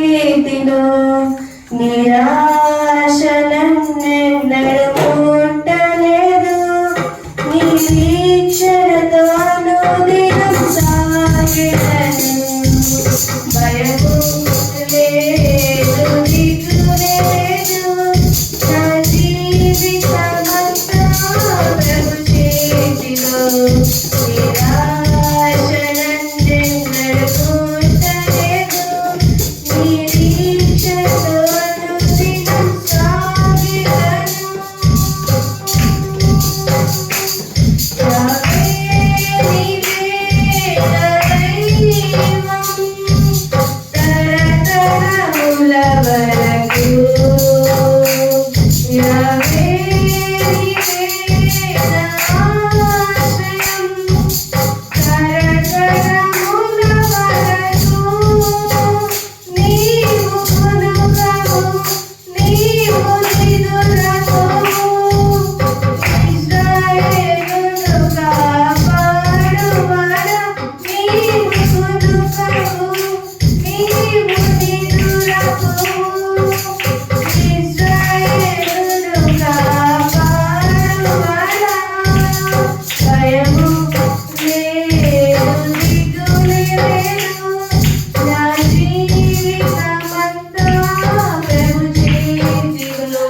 చేతిలో నిరాశనన్నెన్నడూ ముట్టలేదు. నిరీక్షణతో అనుదినం సాగెదను. భయము లేదు, దిగు లేదు. నా జీవితమంతా ప్రభు చేతిలో. నిరాశనన్నెన్నడూ ముట్టలేదు. నిరీక్షణతో అనుదినం సాగెదను. యావే నీవే నా దైవం, తరతరముల వరకు. యావే నీవే నా ఆశ్రయం, తరతరముల వరకు. నీవు కొనుకవు, నీవు నిదురపోవు. ఇశ్రాయేలును కాపాడువాడా, నీవు కొనుకవు, నీవు నిదురపోవు. ఇశ్రాయేలును కాపాడువాడా, భయము లేదు, దిగులు లేదు. నా జీవితమంతా ప్రభు చేతిలో.